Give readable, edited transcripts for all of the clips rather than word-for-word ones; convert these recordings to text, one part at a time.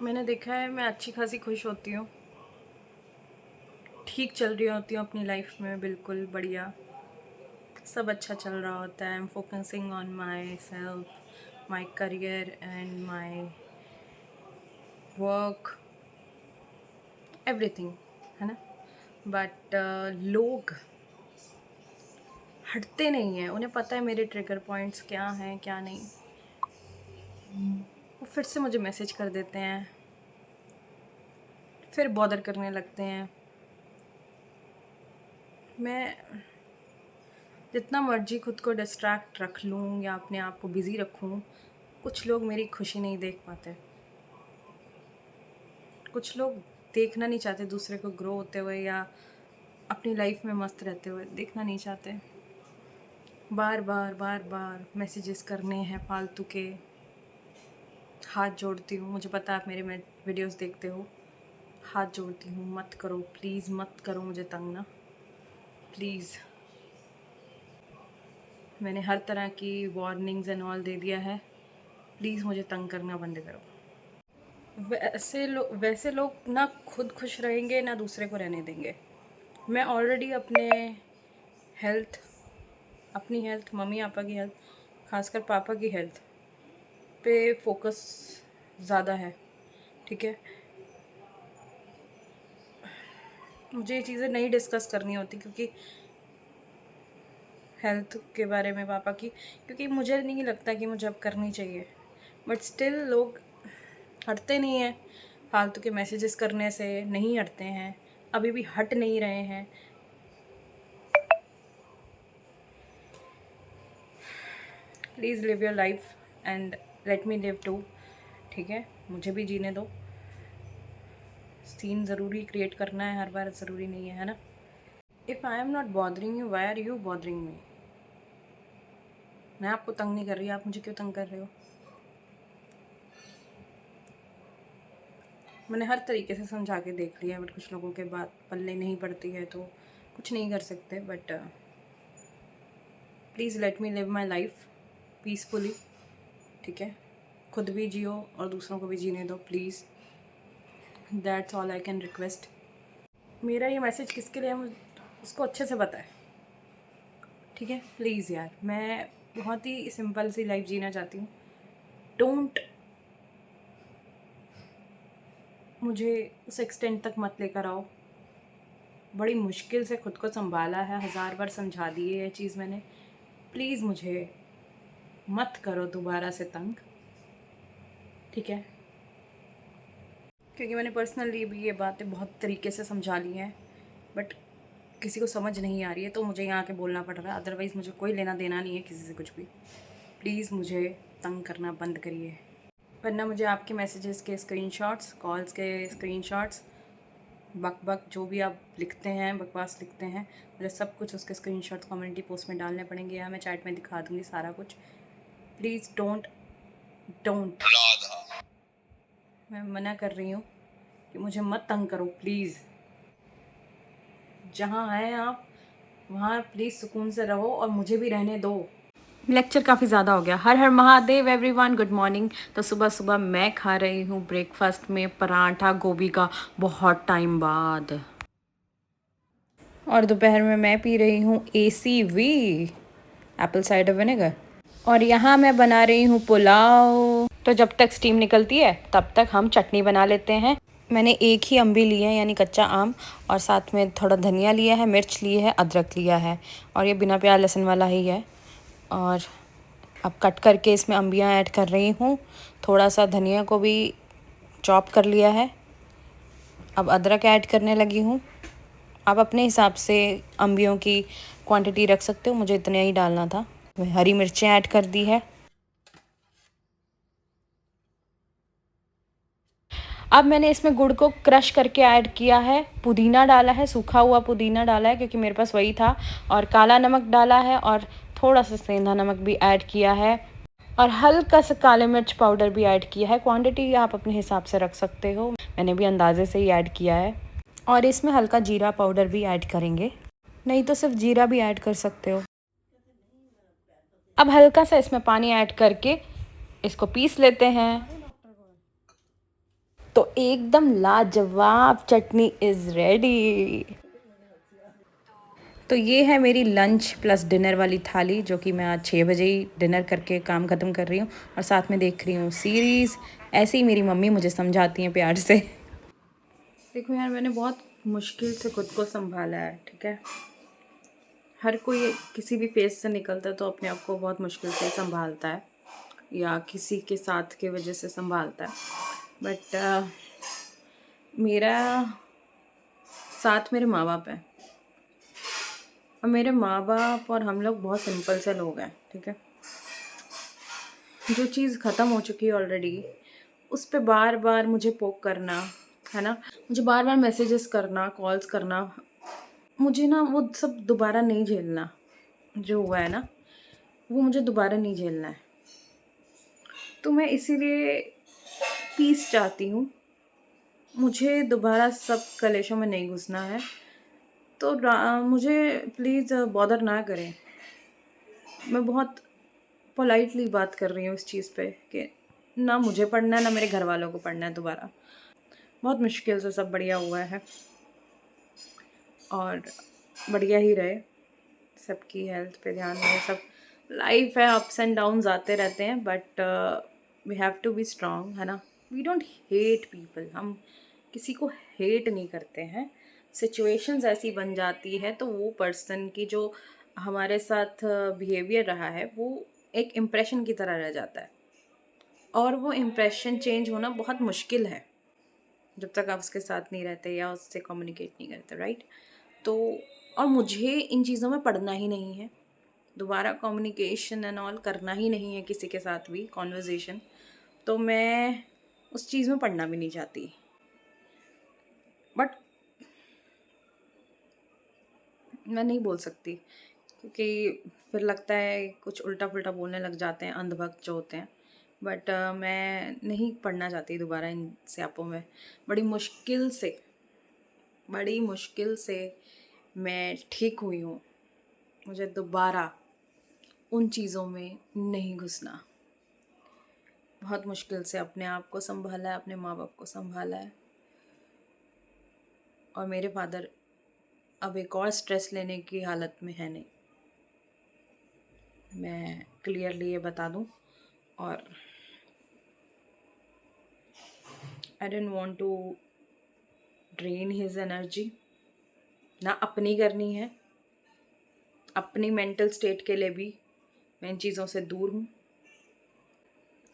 मैंने देखा है मैं अच्छी खासी खुश होती हूँ, ठीक चल रही होती हूँ अपनी लाइफ में, बिल्कुल बढ़िया, सब अच्छा चल रहा होता है। I am focusing on my self, my career and my work, everything, है ना। बट लोग हटते नहीं हैं, उन्हें पता है मेरे ट्रिगर पॉइंट्स क्या हैं क्या नहीं। वो फिर से मुझे मैसेज कर देते हैं, फिर बॉदर करने लगते हैं। मैं जितना मर्जी खुद को डिस्ट्रैक्ट रख लूँ या अपने आप को बिज़ी रखूँ, कुछ लोग मेरी खुशी नहीं देख पाते। कुछ लोग देखना नहीं चाहते दूसरे को ग्रो होते हुए या अपनी लाइफ में मस्त रहते हुए, देखना नहीं चाहते। बार बार बार बार मैसेजेस करने हैं फालतू के। हाथ जोड़ती हूँ, मुझे पता है आप मेरे वीडियोस देखते हो। हाथ जोड़ती हूँ, मत करो प्लीज़, मत करो मुझे तंग ना, प्लीज़। मैंने हर तरह की वार्निंग्स एंड ऑल दे दिया है, प्लीज़ मुझे तंग करना बंद करो। वैसे लोग ना खुद खुश रहेंगे ना दूसरे को रहने देंगे। मैं ऑलरेडी अपनी हेल्थ, मम्मी पापा की हेल्थ, खासकर पापा की हेल्थ पे फोकस ज़्यादा है, ठीक है। मुझे ये चीज़ें नहीं डिस्कस करनी होती क्योंकि हेल्थ के बारे में पापा की, क्योंकि मुझे नहीं लगता कि मुझे अब करनी चाहिए। बट स्टिल लोग हटते नहीं हैं, फालतू के मैसेजेस करने से नहीं हटते हैं, अभी भी हट नहीं रहे हैं। Please live your life and let me live too, ठीक है। मुझे भी जीने दो। सीन ज़रूरी क्रिएट करना है हर बार, ज़रूरी नहीं है ना। If I am not bothering you, why are you bothering me? मैं आपको तंग नहीं कर रही, आप मुझे क्यों तंग कर रहे हो? मैंने हर तरीके से समझा के देख लिया, बट कुछ लोगों के बात पल्ले नहीं पड़ती है तो कुछ नहीं कर सकते। But please let me live my life peacefully, ठीक है। खुद भी जियो और दूसरों को भी जीने दो, please. That's all I can request. मेरा ये मैसेज किसके लिए है उसको अच्छे से पता है, ठीक है। प्लीज़ यार, मैं बहुत ही सिंपल सी लाइफ जीना चाहती हूँ। डोंट मुझे उस एक्सटेंट तक मत लेकर आओ। बड़ी मुश्किल से खुद को संभाला है, 1000 बार समझा दी है ये चीज़ मैंने। प्लीज़ मुझे मत करो दोबारा से तंग, ठीक है। क्योंकि मैंने पर्सनली भी ये बातें बहुत तरीके से समझा ली हैं, बट किसी को समझ नहीं आ रही है तो मुझे यहाँ के बोलना पड़ रहा है। अदरवाइज़ मुझे कोई लेना देना नहीं है किसी से कुछ भी। प्लीज़ मुझे तंग करना बंद करिए, वरना मुझे आपके मैसेजेस के स्क्रीनशॉट्स, कॉल्स के स्क्रीनशॉट्स, बक जो भी आप लिखते हैं, बकवास लिखते हैं, मुझे सब कुछ उसके स्क्रीनशॉट्स कम्युनिटी पोस्ट में डालने पड़ेंगे या मैं चैट में दिखा दूँगी सारा कुछ। प्लीज़ डोंट डोंट मैं मना कर रही हूँ कि मुझे मत तंग करो प्लीज़। जहाँ हैं आप वहाँ प्लीज़ सुकून से रहो और मुझे भी रहने दो। लेक्चर काफ़ी ज़्यादा हो गया। हर हर महादेव एवरीवन, गुड मॉर्निंग। तो सुबह सुबह मैं खा रही हूँ ब्रेकफास्ट में पराठा गोभी का, बहुत टाइम बाद। और दोपहर में मैं पी रही हूँ ACV, एप्पल साइडर विनेगर। और यहाँ मैं बना रही हूँ पुलाव। तो जब तक स्टीम निकलती है तब तक हम चटनी बना लेते हैं। मैंने एक ही अम्बी ली है, यानी कच्चा आम, और साथ में थोड़ा धनिया लिया है, मिर्च ली है, अदरक लिया है, और ये बिना प्याज लहसुन वाला ही है। और अब कट करके इसमें अम्बियाँ ऐड कर रही हूँ। थोड़ा सा धनिया को भी चॉप कर लिया है। अब अदरक ऐड करने लगी हूँ। आप अपने हिसाब से अम्बियों की क्वांटिटी रख सकते हो, मुझे इतना ही डालना था। हरी मिर्चें ऐड कर दी है। अब मैंने इसमें गुड़ को क्रश करके ऐड किया है, पुदीना डाला है, सूखा हुआ पुदीना डाला है क्योंकि मेरे पास वही था, और काला नमक डाला है, और थोड़ा सा सेंधा नमक भी ऐड किया है, और हल्का सा काले मिर्च पाउडर भी ऐड किया है। क्वांटिटी आप अपने हिसाब से रख सकते हो, मैंने भी अंदाजे से ही ऐड किया है। और इसमें हल्का जीरा पाउडर भी ऐड करेंगे, नहीं तो सिर्फ जीरा भी ऐड कर सकते हो। अब हल्का सा इसमें पानी ऐड करके इसको पीस लेते हैं। तो एकदम लाजवाब चटनी इज़ रेडी। तो ये है मेरी लंच प्लस डिनर वाली थाली, जो कि मैं आज 6 बजे ही डिनर करके काम ख़त्म कर रही हूँ और साथ में देख रही हूँ सीरीज़। ऐसे ही मेरी मम्मी मुझे समझाती हैं प्यार से। देखो यार, मैंने बहुत मुश्किल से खुद को संभाला है, ठीक है। हर कोई किसी भी फेज़ से निकलता है तो अपने आप को बहुत मुश्किल से संभालता है, या किसी के साथ की वजह से संभालता है। बट मेरा साथ मेरे माँ बाप हैं, और मेरे माँ बाप और हम लोग बहुत सिंपल से लोग हैं, ठीक है। जो चीज़ ख़त्म हो चुकी है ऑलरेडी, उस पे बार बार मुझे पोक करना, है ना, मुझे बार बार मैसेजेस करना, कॉल्स करना, मुझे ना वो सब दोबारा नहीं झेलना। जो हुआ है ना, वो मुझे दोबारा नहीं झेलना है। तो मैं इसीलिए पीस चाहती हूँ, मुझे दोबारा सब कलेशों में नहीं घुसना है। तो मुझे प्लीज़ बॉदर ना करें। मैं बहुत पोलाइटली बात कर रही हूँ इस चीज़ पे कि ना मुझे पढ़ना है, ना मेरे घर वालों को पढ़ना है दोबारा। बहुत मुश्किल से सब बढ़िया हुआ है, और बढ़िया ही रहे। सबकी हेल्थ पे ध्यान रहे। सब लाइफ है, अप्स एंड डाउन्स आते रहते हैं, but we have to be strong, है ना। वी डोंट हेट पीपल, हम किसी को हेट नहीं करते हैं। सिचुएशंस ऐसी बन जाती है तो वो पर्सन की जो हमारे साथ बिहेवियर रहा है वो एक इम्प्रेशन की तरह रह जाता है, और वो इम्प्रेशन चेंज होना बहुत मुश्किल है जब तक आप उसके साथ नहीं रहते या उससे कम्युनिकेट नहीं करते, राइट। तो और मुझे इन चीज़ों में पढ़ना ही नहीं है, दोबारा कम्युनिकेशन एंड ऑल करना ही नहीं है किसी के साथ भी कॉन्वर्जेसन। तो मैं उस चीज़ में पढ़ना भी नहीं चाहती। बट मैं नहीं बोल सकती, क्योंकि फिर लगता है कुछ उल्टा पुल्टा बोलने लग जाते हैं अंधभक्त जो होते हैं। बट मैं नहीं पढ़ना चाहती दोबारा इन स्यापों में। बड़ी मुश्किल से मैं ठीक हुई हूँ। मुझे दोबारा उन चीज़ों में नहीं घुसना। बहुत मुश्किल से अपने आप को संभाला है, अपने माँ बाप को संभाला है, और मेरे फादर अब एक और स्ट्रेस लेने की हालत में है नहीं, मैं क्लियरली ये बता दूं। और I don't want to drain his energy, ना अपनी करनी है, अपनी मेंटल स्टेट के लिए भी मैं इन चीज़ों से दूर हूँ,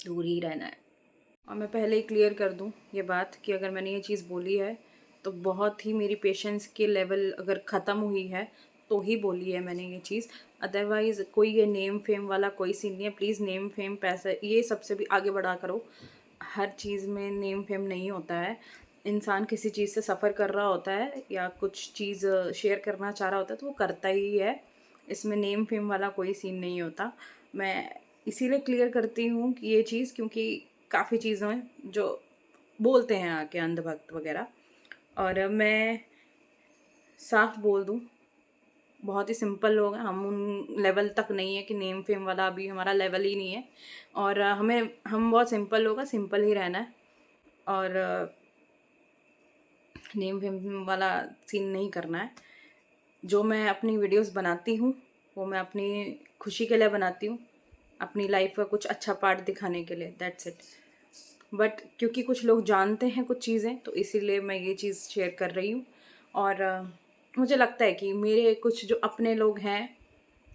दूर ही रहना है। और मैं पहले ही क्लियर कर दूं ये बात कि अगर मैंने ये चीज़ बोली है तो बहुत ही मेरी पेशेंस के लेवल अगर ख़त्म हुई है तो ही बोली है मैंने ये चीज़। अदरवाइज़ कोई ये नेम फेम वाला कोई सीन नहीं है। प्लीज़ नेम फेम पैसा ये सबसे भी आगे बढ़ा करो। हर चीज़ में नेम फेम नहीं होता है। इंसान किसी चीज़ से सफ़र कर रहा होता है या कुछ चीज़ शेयर करना चाह रहा होता है तो वो करता ही है। इसमें नेम फेम वाला कोई सीन नहीं होता। मैं इसीलिए क्लियर करती हूँ कि ये चीज़, क्योंकि काफ़ी चीज़ें हैं जो बोलते हैं आके अंधभक्त वगैरह, और मैं साफ बोल दूँ, बहुत ही सिंपल लोग हैं हम। उन लेवल तक नहीं है कि नेम फेम वाला अभी हमारा लेवल ही नहीं है, और हम बहुत सिंपल लोग हैं, सिंपल ही रहना है, और नेम फेम वाला सीन नहीं करना है। जो मैं अपनी वीडियोस बनाती हूँ वो मैं अपनी खुशी के लिए बनाती हूँ, अपनी लाइफ का कुछ अच्छा पार्ट दिखाने के लिए, दैट्स इट। बट क्योंकि कुछ लोग जानते हैं कुछ चीज़ें तो इसीलिए मैं ये चीज़ शेयर कर रही हूँ। और मुझे लगता है कि मेरे कुछ जो अपने लोग हैं,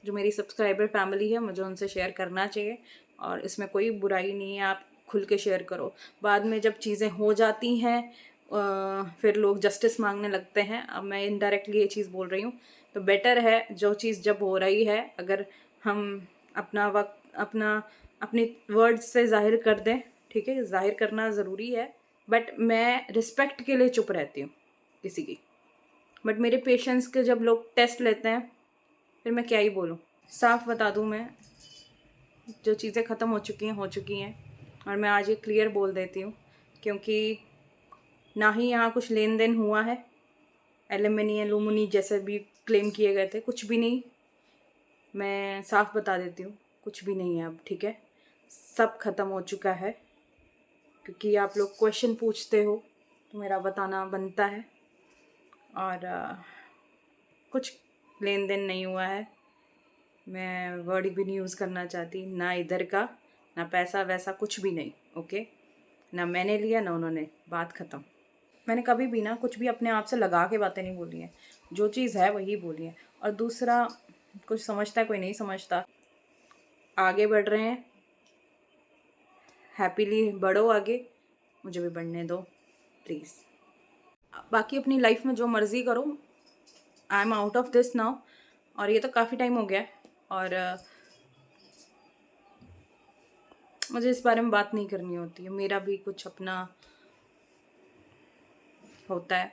जो मेरी सब्सक्राइबर फैमिली है, मुझे उनसे शेयर करना चाहिए, और इसमें कोई बुराई नहीं है। आप खुल के शेयर करो। बाद में जब चीज़ें हो जाती हैं फिर लोग जस्टिस मांगने लगते हैं। अब मैं इनडायरेक्टली ये चीज़ बोल रही हूँ, तो बेटर है जो चीज़ जब हो रही है अगर हम अपना वक्त अपनी वर्ड्स से ज़ाहिर कर दें, ठीक है, ज़ाहिर करना ज़रूरी है। बट मैं रिस्पेक्ट के लिए चुप रहती हूँ किसी की। बट मेरे पेशेंस के जब लोग टेस्ट लेते हैं फिर मैं क्या ही बोलूँ। साफ बता दूँ, मैं जो चीज़ें ख़त्म हो चुकी हैं, और मैं आज ये क्लियर बोल देती हूँ, क्योंकि ना ही यहाँ कुछ लेन देन हुआ है। एलिमनी एलुमनी जैसे भी क्लेम किए गए थे, कुछ भी नहीं। मैं साफ बता देती हूँ, कुछ भी नहीं है अब, ठीक है। सब ख़त्म हो चुका है, क्योंकि आप लोग क्वेश्चन पूछते हो तो मेरा बताना बनता है। और कुछ लेन देन नहीं हुआ है, मैं वर्ड भी नहीं यूज़ करना चाहती, ना इधर का ना पैसा वैसा कुछ भी नहीं। ओके, ना मैंने लिया ना उन्होंने, बात ख़त्म। मैंने कभी भी ना कुछ भी अपने आप से लगा के बातें नहीं बोली हैं, जो चीज़ है वही बोली है। और दूसरा, कुछ समझता है कोई नहीं समझता, आगे बढ़ रहे हैं, हैप्पीली बढ़ो आगे, मुझे भी बढ़ने दो प्लीज़। बाकी अपनी लाइफ में जो मर्ज़ी करो, I am out of this now. और ये तो काफ़ी टाइम हो गया है, और मुझे इस बारे में बात नहीं करनी होती है। मेरा भी कुछ अपना होता है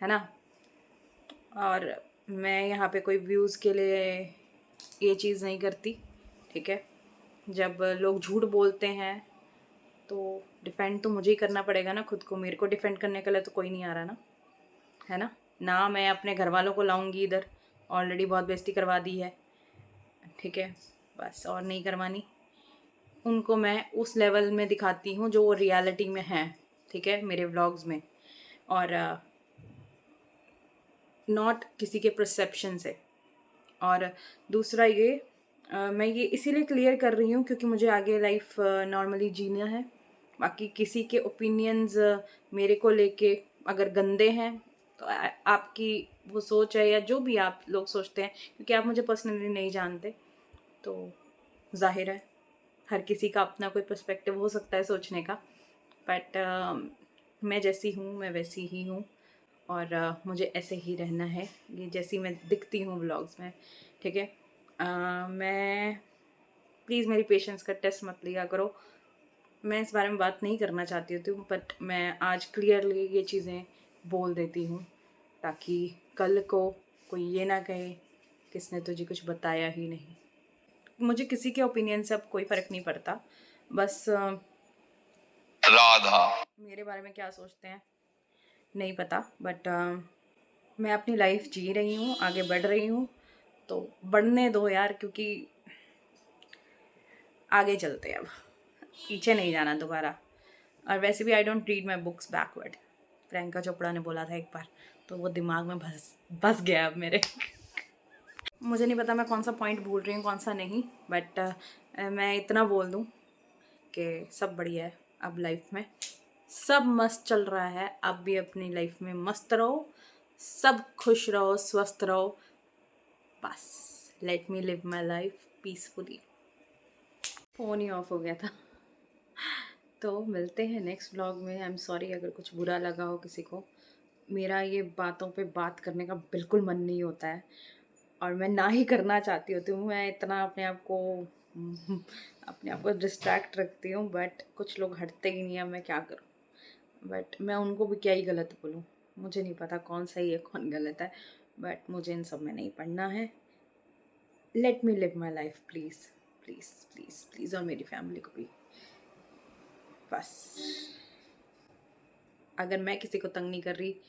ना। और मैं यहाँ पे कोई व्यूज़ के लिए ये चीज़ नहीं करती, ठीक है। जब लोग झूठ बोलते हैं तो डिफेंड तो मुझे ही करना पड़ेगा ना खुद को। मेरे को डिफेंड करने के लिए तो कोई नहीं आ रहा ना, है ना। ना मैं अपने घर वालों को लाऊंगी इधर, ऑलरेडी बहुत बेइज्जती करवा दी है, ठीक है। बस और नहीं करवानी। उनको मैं उस लेवल में दिखाती हूँ जो वो रियलिटी में है, ठीक है, मेरे व्लॉग्स में। और नॉट किसी के परसेप्शन से। और दूसरा ये मैं ये इसीलिए क्लियर कर रही हूँ क्योंकि मुझे आगे लाइफ नॉर्मली जीना है। बाकी किसी के ओपिनियंस मेरे को लेके अगर गंदे हैं तो आपकी वो सोच है, या जो भी आप लोग सोचते हैं, क्योंकि आप मुझे पर्सनली नहीं जानते, तो जाहिर है हर किसी का अपना कोई पर्सपेक्टिव हो सकता है सोचने का। बट मैं जैसी हूँ मैं वैसी ही हूँ, और मुझे ऐसे ही रहना है, ये जैसी मैं दिखती हूँ व्लॉग्स में, ठीक है। मैं प्लीज़ मेरी पेशेंस का टेस्ट मत लिया करो। मैं इस बारे में बात नहीं करना चाहती होती हूँ, बट मैं आज क्लियरली ये चीज़ें बोल देती हूँ ताकि कल को कोई ये ना कहे किसने तुझे कुछ बताया ही नहीं। मुझे किसी के ओपिनियन से अब कोई फ़र्क नहीं पड़ता, बस राधा मेरे बारे में क्या सोचते हैं नहीं पता। बट मैं अपनी लाइफ जी रही हूँ, आगे बढ़ रही हूँ, तो बढ़ने दो यार, क्योंकि आगे चलते हैं अब, पीछे नहीं जाना दोबारा। और वैसे भी I don't read my books backward, Priyanka Chopra ने बोला था एक बार, तो वो दिमाग में बस गया अब मेरे। मुझे नहीं पता मैं कौन सा पॉइंट भूल रही हूँ कौन सा नहीं, बट मैं इतना बोल दूँ कि सब बढ़िया है अब लाइफ में, सब मस्त चल रहा है। आप भी अपनी लाइफ में मस्त रहो, सब खुश रहो, स्वस्थ रहो, बस late me live my life peacefully. Phone he of हो गया था। तो मिलते हैं नेक्स्ट व्लॉग में। आई एम सॉरी अगर कुछ बुरा लगा हो किसी को। मेरा ये बातों पे बात करने का बिल्कुल मन नहीं होता है, और मैं ना ही करना चाहती होती हूँ। मैं इतना अपने आप को डिस्ट्रैक्ट रखती हूँ, बट कुछ लोग हटते ही नहीं है, मैं क्या करूँ। बट मैं उनको भी क्या ही गलत बोलूँ, मुझे नहीं पता कौन सही है कौन गलत है, बट मुझे इन सब में नहीं पढ़ना है। Late me live my life please please please please, और मेरी फैमिली को भी बस। अगर मैं किसी को तंग नहीं कर रही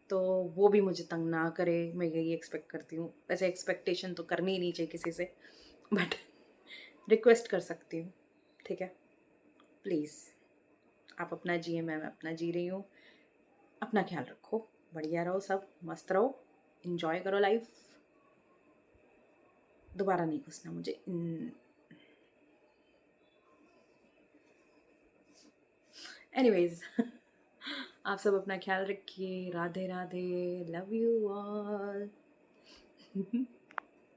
तो वो भी मुझे तंग ना करे, मैं यही एक्सपेक्ट करती हूँ। वैसे एक्सपेक्टेशन तो करनी ही नहीं चाहिए किसी से, बट रिक्वेस्ट कर सकती हूँ, ठीक है। प्लीज़ आप अपना जिए, मैं अपना जी रही हूँ। अपना ख्याल रखो, बढ़िया रहो, सब मस्त रहो, इन्जॉय करो लाइफ। दोबारा नहीं घुसना मुझे एनीवेज। आप सब अपना ख्याल रखिए। Radhe Radhe, love you all.